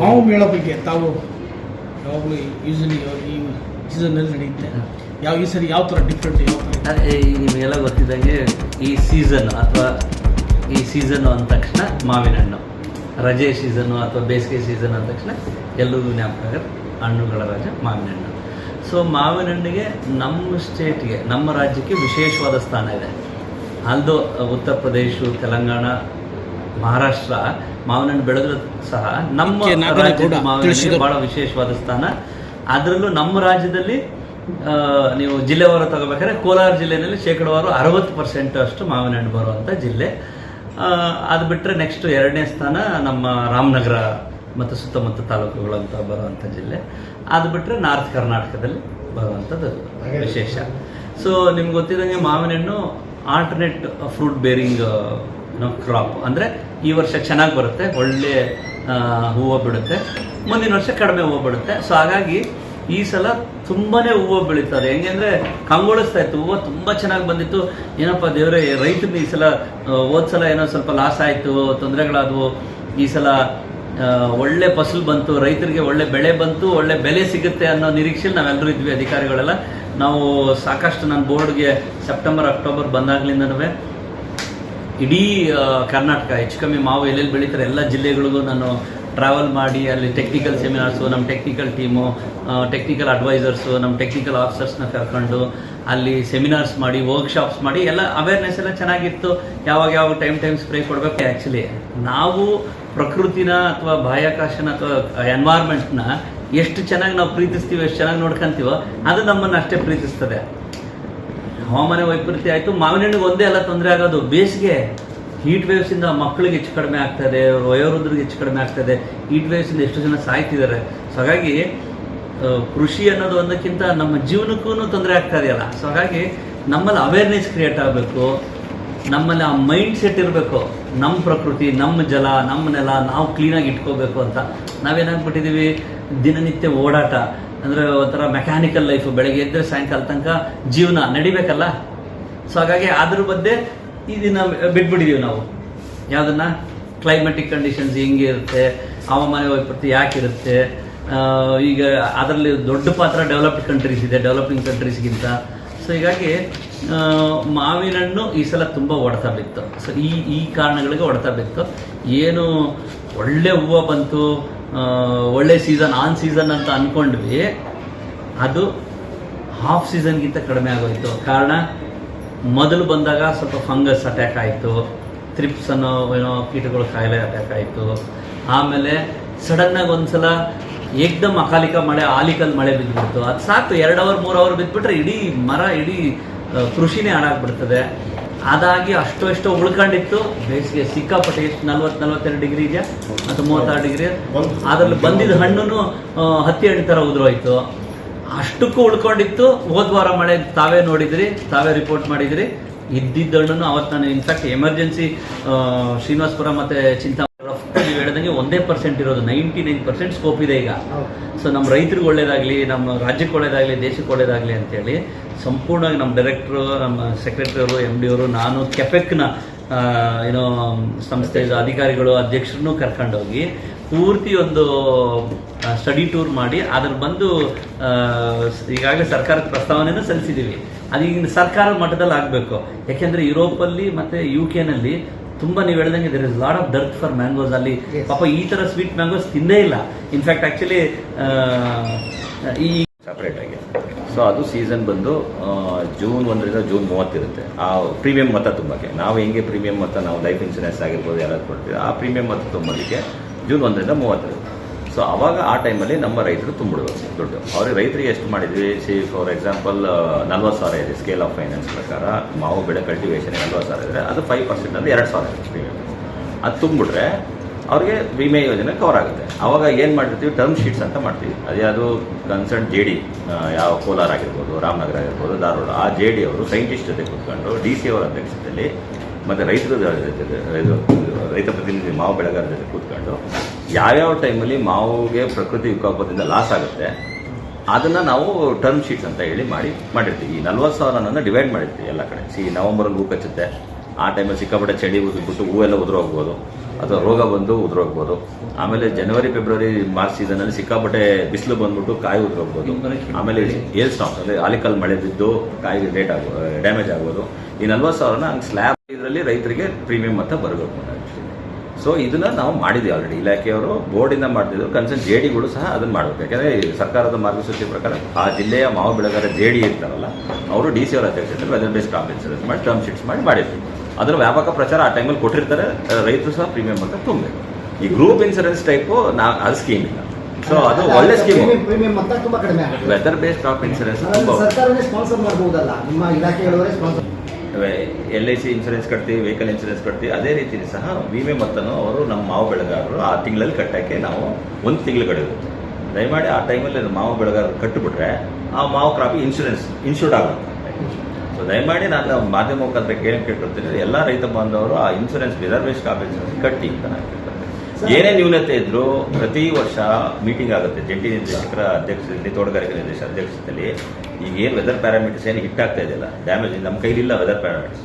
ಮಾವು ಮೇಳ ಬಗ್ಗೆ ತಾವು ಯಾವಾಗಲೂ ಯೂಸಲಿ ಈ ಸೀಸನ್ನಲ್ಲಿ ನಡೆಯುತ್ತೆ, ಈ ಸರಿ ಯಾವ ಥರ ಡಿಫ್ರೆಂಟ್, ಯಾವ ಥರ? ಅದೇ ನಿಮಗೆಲ್ಲ ಗೊತ್ತಿದ್ದಂಗೆ ಈ ಸೀಸನ್ ಅಥವಾ ಈ ಸೀಸನ್ನು ಅಂದ ತಕ್ಷಣ ಮಾವಿನ ಹಣ್ಣು, ರಜೆ ಸೀಸನ್ನು ಅಥವಾ ಬೇಸಿಗೆ ಸೀಸನ್ ಅಂದ ತಕ್ಷಣ ಎಲ್ಲರಿಗೂ ಜ್ಞಾಪಕ ಆಗುತ್ತೆ ಹಣ್ಣುಗಳ ರಾಜ ಮಾವಿನ ಹಣ್ಣು. ಸೊ ಮಾವಿನ ಹಣ್ಣಿಗೆ ನಮ್ಮ ಸ್ಟೇಟ್ಗೆ, ನಮ್ಮ ರಾಜ್ಯಕ್ಕೆ ವಿಶೇಷವಾದ ಸ್ಥಾನ ಇದೆ. ಅಲ್ದು ಉತ್ತರ ಪ್ರದೇಶ, ತೆಲಂಗಾಣ, ಮಹಾರಾಷ್ಟ್ರ ಮಾವಿನ ಹಣ್ಣು ಬೆಳೆದ್ರು ಸಹ ನಮ್ಮ ರಾಜ್ಯದ ಮಾವಿನ ಹಣ್ಣಿಗೆ ಭಾಳ ವಿಶೇಷವಾದ ಸ್ಥಾನ. ಅದರಲ್ಲೂ ನಮ್ಮ ರಾಜ್ಯದಲ್ಲಿ ನೀವು ಜಿಲ್ಲೆವಾರು ತಗೋಬೇಕಾದ್ರೆ ಕೋಲಾರ ಜಿಲ್ಲೆಯಲ್ಲಿ ಶೇಕಡವಾರು 60% ಅಷ್ಟು ಮಾವಿನ ಹಣ್ಣು ಬರುವಂಥ ಜಿಲ್ಲೆ. ಅದು ಬಿಟ್ಟರೆ ನೆಕ್ಸ್ಟ್ ಎರಡನೇ ಸ್ಥಾನ ನಮ್ಮ ರಾಮನಗರ ಮತ್ತು ಸುತ್ತಮುತ್ತ ತಾಲೂಕುಗಳಂತ ಬರುವಂಥ ಜಿಲ್ಲೆ. ಅದು ಬಿಟ್ಟರೆ ನಾರ್ತ್ ಕರ್ನಾಟಕದಲ್ಲಿ ಬರುವಂಥದ್ದು ವಿಶೇಷ. ಸೊ ನಿಮ್ಗೆ ಗೊತ್ತಿದ್ದಂಗೆ ಮಾವಿನ ಹಣ್ಣು ಆಲ್ಟರ್ನೇಟ್ ಫ್ರೂಟ್ ಬೇರಿಂಗ್ ಕ್ರಾಪ್. ಅಂದರೆ ಈ ವರ್ಷ ಚೆನ್ನಾಗಿ ಬರುತ್ತೆ, ಒಳ್ಳೆ ಹೂವು ಬಿಡುತ್ತೆ, ಮುಂದಿನ ವರ್ಷ ಕಡಿಮೆ ಹೂವು ಬಿಡುತ್ತೆ. ಸೊ ಹಾಗಾಗಿ ಈ ಸಲ ತುಂಬಾ ಹೂವು ಬೆಳೀತಾರೆ. ಹೆಂಗೆಂದರೆ ಕಂಗೊಳಿಸ್ತಾ ಇತ್ತು, ಹೂವು ತುಂಬ ಚೆನ್ನಾಗಿ ಬಂದಿತ್ತು. ಏನಪ್ಪ ದೇವರೇ, ರೈತರಿಗೆ ಈ ಸಲ ಹೋದ ಸಲ ಏನೋ ಸ್ವಲ್ಪ ಲಾಸ್ ಆಯಿತು, ತೊಂದರೆಗಳಾದವು. ಈ ಸಲ ಒಳ್ಳೆ ಫಸಲು ಬಂತು, ರೈತರಿಗೆ ಒಳ್ಳೆ ಬೆಳೆ ಬಂತು, ಒಳ್ಳೆ ಬೆಲೆ ಸಿಗುತ್ತೆ ಅನ್ನೋ ನಿರೀಕ್ಷೆಯಲ್ಲಿ ನಾವೆಲ್ಲರೂ ಇದ್ವಿ, ಅಧಿಕಾರಿಗಳೆಲ್ಲ. ನಾವು ಸಾಕಷ್ಟು ನನ್ನ ಬೋರ್ಡ್ಗೆ ಸೆಪ್ಟೆಂಬರ್ ಅಕ್ಟೋಬರ್ ಬಂದಾಗಲಿಂದನೂ ಇಡೀ ಕರ್ನಾಟಕ ಹೆಚ್ಚು ಕಮ್ಮಿ ಮಾವು ಎಲ್ಲೆಲ್ಲಿ ಬೆಳೀತಾರೆ ಎಲ್ಲ ಜಿಲ್ಲೆಗಳಿಗೂ ನಾನು ಟ್ರಾವೆಲ್ ಮಾಡಿ ಅಲ್ಲಿ ಟೆಕ್ನಿಕಲ್ ಸೆಮಿನಾರ್ಸು, ನಮ್ಮ ಟೆಕ್ನಿಕಲ್ ಟೀಮು, ಟೆಕ್ನಿಕಲ್ ಅಡ್ವೈಸರ್ಸು, ನಮ್ಮ ಟೆಕ್ನಿಕಲ್ ಆಫೀಸರ್ಸ್ನ ಕರ್ಕೊಂಡು ಅಲ್ಲಿ ಸೆಮಿನಾರ್ಸ್ ಮಾಡಿ, ವರ್ಕ್ಶಾಪ್ಸ್ ಮಾಡಿ, ಎಲ್ಲ ಅವೇರ್ನೆಸ್ ಎಲ್ಲ ಚೆನ್ನಾಗಿತ್ತು. ಯಾವಾಗ ಟೈಮ್ ಸ್ಪ್ರೇ ಕೊಡಬೇಕು. ಆ್ಯಕ್ಚುಲಿ ನಾವು ಪ್ರಕೃತಿನ ಅಥವಾ ಬಾಹ್ಯಾಕಾಶನ ಅಥವಾ ಎನ್ವೈರ್ಮೆಂಟ್ನ ಎಷ್ಟು ಚೆನ್ನಾಗಿ ನಾವು ಪ್ರೀತಿಸ್ತೀವೋ, ಎಷ್ಟು ಚೆನ್ನಾಗಿ ನೋಡ್ಕೊಂತೀವೋ ಅದು ನಮ್ಮನ್ನು ಅಷ್ಟೇ ಪ್ರೀತಿಸ್ತದೆ. ಹವಾಮಾನ ವೈಪರೀತ್ಯ ಆಯಿತು, ಮಾವಿನ ಹಣ್ಣಿಗೆ ಒಂದೇ ಎಲ್ಲ ತೊಂದರೆ ಆಗೋದು ಬೇಸಿಗೆ. ಹೀಟ್ ವೇವ್ಸಿಂದ ಮಕ್ಕಳಿಗೆ ಹೆಚ್ಚು ಕಡಿಮೆ ಆಗ್ತದೆ, ವಯೋವೃದ್ಧರಿಗೆ ಹೆಚ್ಚು ಕಡಿಮೆ ಆಗ್ತದೆ. ಹೀಟ್ ವೇವ್ಸಿಂದ ಎಷ್ಟು ಜನ ಸಾಯ್ತಿದ್ದಾರೆ. ಸೊ ಹಾಗಾಗಿ ಕೃಷಿ ಅನ್ನೋದು ಒಂದಕ್ಕಿಂತ ನಮ್ಮ ಜೀವನಕ್ಕೂ ತೊಂದರೆ ಆಗ್ತಾ ಇದೆಯಲ್ಲ. ಸೊ ಹಾಗಾಗಿ ನಮ್ಮಲ್ಲಿ ಅವೇರ್ನೆಸ್ ಕ್ರಿಯೇಟ್ ಆಗಬೇಕು, ನಮ್ಮಲ್ಲಿ ಆ ಮೈಂಡ್ ಸೆಟ್ ಇರಬೇಕು, ನಮ್ಮ ಪ್ರಕೃತಿ, ನಮ್ಮ ಜಲ, ನಮ್ಮ ನೆಲ ನಾವು ಕ್ಲೀನಾಗಿ ಇಟ್ಕೋಬೇಕು ಅಂತ. ನಾವೇನಾಗ್ಬಿಟ್ಟಿದ್ದೀವಿ, ದಿನನಿತ್ಯ ಓಡಾಟ, ಅಂದರೆ ಒಂಥರ ಮೆಕ್ಯಾನಿಕಲ್ ಲೈಫು. ಬೆಳಗ್ಗೆ ಎದ್ದರೆ ಸಾಯಂಕಾಲ ತನಕ ಜೀವನ ನಡಿಬೇಕಲ್ಲ. ಸೊ ಹಾಗಾಗಿ ಅದ್ರ ಬಗ್ಗೆ ಇದನ್ನು ಬಿಟ್ಬಿಟ್ಟಿದ್ದೀವಿ ನಾವು. ಯಾವುದನ್ನು ಕ್ಲೈಮೆಟಿಕ್ ಕಂಡೀಷನ್ಸ್ ಹೆಂಗೆ ಇರುತ್ತೆ, ಹವಾಮಾನ ವೈಪರೀತ್ಯ ಯಾಕಿರುತ್ತೆ. ಈಗ ಅದರಲ್ಲಿ ದೊಡ್ಡ ಪಾತ್ರ ಡೆವಲಪ್ಡ್ ಕಂಟ್ರೀಸ್ ಇದೆ, ಡೆವಲಪಿಂಗ್ ಕಂಟ್ರೀಸ್ಗಿಂತ. ಸೊ ಹೀಗಾಗಿ ಮಾವಿನ ಹಣ್ಣು ಈ ಸಲ ತುಂಬ ಹೊಡೆತ ಬಿತ್ತು. ಸೊ ಈ ಕಾರಣಗಳಿಗೆ ಹೊಡೆತ ಬಿತ್ತು. ಏನು ಒಳ್ಳೆ ಹೂವು ಬಂತು, ಒಳ್ಳೆ ಸೀಸನ್, ಆನ್ ಸೀಸನ್ ಅಂತ ಅಂದ್ಕೊಂಡ್ವಿ, ಅದು ಹಾಫ್ ಸೀಸನ್ಗಿಂತ ಕಡಿಮೆ ಆಗೋಯಿತು. ಕಾರಣ ಮೊದಲು ಬಂದಾಗ ಸ್ವಲ್ಪ ಫಂಗಸ್ ಅಟ್ಯಾಕ್ ಆಯಿತು, ಥ್ರಿಪ್ಸ್ ಅನ್ನೋ ಏನೋ ಕೀಟಗಳ ಕಾಯಿಲೆ ಅಟ್ಯಾಕ್ ಆಯಿತು. ಆಮೇಲೆ ಸಡನ್ನಾಗಿ ಒಂದ್ಸಲ ಏಕ್ದಮ್ ಅಕಾಲಿಕ ಮಳೆ, ಆಲಿಕಲ್ ಮಳೆ ಬಿದ್ದುಬಿಡ್ತು. ಅದು ಸಾಕು, 2 ಅವರ್ 3 ಅವರ್ ಬಿದ್ದುಬಿಟ್ರೆ ಇಡೀ ಮರ, ಇಡೀ ಕೃಷಿನೇ ಹಾಳಾಗ್ಬಿಡ್ತದೆ. ಅದಾಗಿ ಅಷ್ಟೋ ಉಳ್ಕೊಂಡಿತ್ತು. ಬೇಸಿಗೆ ಸಿಕ್ಕಾಪಟ್ಟೆ, ಎಷ್ಟು 40-42 ಡಿಗ್ರಿ ಇದೆಯಾ ಅಥವಾ 36 ಡಿಗ್ರಿ. ಅದರಲ್ಲಿ ಬಂದಿದ್ದ ಹಣ್ಣು ಹತ್ತಿ ಹಣ್ಣು ಥರ ಉದುರೋಯ್ತು. ಅಷ್ಟಕ್ಕೂ ಉಳ್ಕೊಂಡಿತ್ತು. ಹೋದ್ವಾರ ಮಳೆ ತಾವೇ ನೋಡಿದ್ರಿ, ತಾವೇ ರಿಪೋರ್ಟ್ ಮಾಡಿದ್ರಿ. ಇದ್ದಿದ್ದ ಹಣ್ಣು ಅವತ್ತು ನಾನು ಇನ್ಫ್ಯಾಕ್ಟ್ ಎಮರ್ಜೆನ್ಸಿ ಶ್ರೀನಿವಾಸಪುರ ಮತ್ತು ಚಿಂತಾಮಣಿ ನೀವು ಹೇಳಿದಂಗೆ 1% ಇರೋದು, 99% ಸ್ಕೋಪ್ ಇದೆ ಈಗ. ಸೊ ನಮ್ಮ ರೈತರಿಗೆ ಒಳ್ಳೇದಾಗಲಿ, ನಮ್ಮ ರಾಜ್ಯಕ್ಕೆ ಒಳ್ಳೇದಾಗಲಿ, ದೇಶಕ್ಕೆ ಒಳ್ಳೇದಾಗಲಿ ಅಂತೇಳಿ ಸಂಪೂರ್ಣವಾಗಿ ನಮ್ಮ ಡೈರೆಕ್ಟ್ರು, ನಮ್ಮ ಸೆಕ್ರೆಟರಿ ಅವರು, MD ಅವರು, ನಾನು ಕೆಪೆಕ್ನ ಏನೋ ಸಂಸ್ಥೆ ಅಧಿಕಾರಿಗಳು, ಅಧ್ಯಕ್ಷರನ್ನು ಕರ್ಕೊಂಡೋಗಿ ಪೂರ್ತಿ ಒಂದು ಸ್ಟಡಿ ಟೂರ್ ಮಾಡಿ ಅದ್ರ ಬಂದು ಈಗಾಗಲೇ ಸರ್ಕಾರಕ್ಕೆ ಪ್ರಸ್ತಾವನೆಯನ್ನು ಸಲ್ಲಿಸಿದ್ದೀವಿ. ಅದು ಈಗ ಸರ್ಕಾರದ ಮಟ್ಟದಲ್ಲಿ ಆಗಬೇಕು. ಯಾಕೆಂದರೆ ಯುರೋಪಲ್ಲಿ ಮತ್ತು UK ತುಂಬ ನೀವು ಹೇಳ್ದಂಗೆ there is lot of dearth for mangoes. ಅಲ್ಲಿ ಪಾಪ ಈ ಥರ ಸ್ವೀಟ್ ಮ್ಯಾಂಗೋಸ್ ತಿಂದೇ ಇಲ್ಲ. ಇನ್ಫ್ಯಾಕ್ಟ್ ಆ್ಯಕ್ಚುಲಿ ಈ ಸಪ್ರೇಟಾಗಿ. ಸೊ ಅದು ಸೀಸನ್ ಬಂದು ಜೂನ್ 1ರಿಂದ ಜೂನ್ 30 ಇರುತ್ತೆ. ಆ ಪ್ರೀಮಿಯಂ ಮೊತ್ತ ತುಂಬಕ್ಕೆ, ನಾವು ಹೆಂಗೆ ಪ್ರೀಮಿಯಂ ಮೊತ್ತ ನಾವು ಲೈಫ್ ಇನ್ಶೂರೆನ್ಸ್ ಆಗಿರ್ಬೋದು ಯಾರಾದ್ರು ಕೊಡ್ತೀವಿ, ಆ ಪ್ರೀಮಿಯಂ ಮೊತ್ತ ತುಂಬೋದಕ್ಕೆ ಜೂನ್ 1ರಿಂದ 30 ಇರುತ್ತೆ. ಸೊ ಅವಾಗ ಆ ಟೈಮಲ್ಲಿ ನಮ್ಮ ರೈತರು ತುಂಬಿಡ್ಬೇಕು ದುಡ್ಡು. ಅವ್ರಿಗೆ ರೈತರಿಗೆ ಎಷ್ಟು ಮಾಡಿದ್ವಿ, ಫಾರ್ ಎಕ್ಸಾಂಪಲ್ 40,000 ಇದೆ ಸ್ಕೇಲ್ ಆಫ್ ಫೈನಾನ್ಸ್ ಪ್ರಕಾರ. ಮಾವು ಬೆಳೆ ಕಲ್ಟಿವೇಷನ್ 40,000 ಇದ್ದರೆ ಅದು 5% ಅಂದರೆ 2,000 ಪ್ರೀಮಿಯಂ. ಅದು ತುಂಬಿಟ್ರೆ ಅವ್ರಿಗೆ ವಿಮೆ ಯೋಜನೆ ಕವರ್ ಆಗುತ್ತೆ. ಅವಾಗ ಏನು ಮಾಡಿರ್ತೀವಿ, ಟರ್ಮ್ ಶೀಟ್ಸ್ ಅಂತ ಮಾಡ್ತೀವಿ. ಅದೇ ಅದು ಕನ್ಸರ್ನ್ JD, ಯಾವ ಕೋಲಾರ ಆಗಿರ್ಬೋದು, ರಾಮನಗರ ಆಗಿರ್ಬೋದು, ಧಾರವಾಡ, ಆ JD ಅವರು ಸೈಂಟಿಸ್ಟ್ ಜೊತೆ ಕೂತ್ಕೊಂಡು DC ಅವರ ಅಧ್ಯಕ್ಷತೆಯಲ್ಲಿ ಮತ್ತು ರೈತ ಪ್ರತಿನಿಧಿ ಮಾವು ಬೆಳೆಗಾರರ ಜೊತೆ ಕೂತ್ಕೊಂಡು ಯಾವ್ಯಾವ ಟೈಮಲ್ಲಿ ಮಾವಿಗೆ ಪ್ರಕೃತಿ ವಿಕೋಪದಿಂದ ಲಾಸ್ ಆಗುತ್ತೆ ಅದನ್ನು ನಾವು ಟರ್ಮ್ ಶೀಟ್ಸ್ ಅಂತ ಹೇಳಿ ಮಾಡಿರ್ತೀವಿ. ಈ 40,000 ಡಿವೈಡ್ ಮಾಡಿರ್ತೀವಿ ಎಲ್ಲ ಕಡೆ. ನವಂಬರಲ್ಲಿ ಹೂ ಕಚ್ಚುತ್ತೆ, ಆ ಟೈಮಲ್ಲಿ ಸಿಕ್ಕಾಪಟ್ಟೆ ಚಳಿ ಉದ್ಬಿಟ್ಟು ಹೂವೆಲ್ಲ ಉದುರೋಗ್ಬೋದು. ಅಥವಾ ರೋಗ ಬಂದು ಉದುರೋಗ್ಬೋದು. ಆಮೇಲೆ ಜನವರಿ ಫೆಬ್ರವರಿ ಮಾರ್ಚ್ ಸೀಸನಲ್ಲಿ ಸಿಕ್ಕಾಪಟ್ಟೆ ಬಿಸಿಲು ಬಂದ್ಬಿಟ್ಟು ಕಾಯಿ ಉದುರೋಗ್ಬೋದು. ಆಮೇಲೆ ಏರ್ ಸ್ಟಾಕ್ ಅಂದರೆ ಆಲಿಕಲ್ ಮಳೆ ಬಿದ್ದು ಕಾಯಿ ಡ್ಯಾಮೇಜ್ ಆಗ್ಬೋದು. ಈ 40,000 ಹಂಗೆ ಸ್ಲ್ಯಾಬ್ ಇದರಲ್ಲಿ ರೈತರಿಗೆ ಪ್ರೀಮಿಯಂ ಮೊತ್ತ ಬರಬೇಕು. ಸೊ ಇದನ್ನ ನಾವು ಮಾಡಿದ್ವಿ ಆಲ್ರೆಡಿ. ಇಲಾಖೆಯವರು ಬೋರ್ಡಿಂದ ಮಾಡ್ತಿದ್ರು. ಕನ್ಸರ್ನ್ ಜೆಡಿಗಳು ಸಹ ಅದನ್ನ ಮಾಡಬೇಕು. ಯಾಕಂದರೆ ಸರ್ಕಾರದ ಮಾರ್ಗಸೂಚಿ ಪ್ರಕಾರ ಆ ಜಿಲ್ಲೆಯ ಮಾವು ಬೆಳೆಗಾರ ಜೆಡಿ ಇರ್ತಾರಲ್ಲ, ಅವರು ಡಿ.ಸಿ ಅವರ ಅಧ್ಯಕ್ಷತೆ ವೆದರ್ ಬೇಸ್ಡ್ ಕ್ರಾಪ್ ಇನ್ಸೂರೆನ್ಸ್ ಮಾಡಿ ಟರ್ಮ್ ಶೀಟ್ಸ್ ಮಾಡಿರ್ತೀವಿ. ಅದರ ವ್ಯಾಪಕ ಪ್ರಚಾರ ಆ ಟೈಮಲ್ಲಿ ಕೊಟ್ಟಿರ್ತಾರೆ. ರೈತರು ಸಹ ಪ್ರೀಮಿಯಂ ಮೊತ್ತ ತುಂಬಬೇಕು. ಈ ಗ್ರೂಪ್ ಇನ್ಸೂರೆನ್ಸ್ ಟೈಪು ಅದು ಸ್ಕೀಮ್ ಇಲ್ಲ. ಸೊ ಅದು ಒಳ್ಳೆ ಸ್ಕೀಮ್. ಪ್ರೀಮಿಯಂ ಮೊತ್ತ ತುಂಬಾ ಕಡಿಮೆ ಆಗುತ್ತೆ. ವೆದರ್ ಬೇಸ್ಡ್ ಕ್ರಾಪ್ ಇನ್ಸೂರೆನ್ಸ್ ತುಂಬ ಸರ್ಕಾರನೇ ಸ್ಪಾನ್ಸರ್ ಮಾಡಬಹುದಲ್ಲ, ನಿಮ್ಮ ಇಲಾಖೆಗಳವರೇ ಸ್ಪಾನ್ಸರ್. LIC ಇನ್ಸೂರೆನ್ಸ್ ಕಟ್ತೀವಿ, ವೆಹಿಕಲ್ ಇನ್ಸೂರೆನ್ಸ್ ಕಟ್ತೀವಿ. ಅದೇ ರೀತಿ ಸಹ ವಿಮೆ ಮೊತ್ತನೂ ಅವರು ನಮ್ಮ ಮಾವು ಬೆಳೆಗಾರರು ಆ ತಿಂಗಳಲ್ಲಿ ಕಟ್ಟೋಕ್ಕೆ ನಾವು 1 ತಿಂಗಳು ಕಡಿರುತ್ತೆ. ದಯಮಾಡಿ ಆ ಟೈಮಲ್ಲಿ ಮಾವು ಬೆಳೆಗಾರರು ಕಟ್ಟಿಬಿಟ್ರೆ ಆ ಮಾವು ಕ್ರಾಪಿಗೆ ಇನ್ಶೂರ್ಡ್ ಆಗುತ್ತೆ. ಸೊ ದಯಮಾಡಿ ನಾನು ಮಾಧ್ಯಮ ಮುಖಾಂತರ ಕೇಳ್ಕೊಳ್ತೀನಿ, ಎಲ್ಲ ರೈತ ಬಾಂಧವರು ಆ insurance weather based crop insurance ಕಟ್ಟಿ ಅಂತ ನಾನು ಕೇಳ್ಕೊಳ್ತೀನಿ. ಏನೇ ನ್ಯೂನತೆ ಇದ್ರೂ ಪ್ರತಿ ವರ್ಷ ಮೀಟಿಂಗ್ ಆಗುತ್ತೆ ಜಂಟಿ ನಿರ್ದೇಶಕರ ಅಧ್ಯಕ್ಷತೆಯಲ್ಲಿ, ತೋಟಗಾರಿಕೆ ನಿರ್ದೇಶಕರ ಅಧ್ಯಕ್ಷತೆಯಲ್ಲಿ. ಈಗ ಏನು ವೆದರ್ ಪ್ಯಾರಾಮೀಟರ್ಸ್ ಏನು ಹಿಟ್ ಆಗ್ತಾ ಇದೆಯಲ್ಲ, ಡ್ಯಾಮೇಜ್ ನಮ್ಮ ಕೈಲಿಲ್ಲ ವೆದರ್ ಪ್ಯಾರಾಮೀಟರ್ಸ್.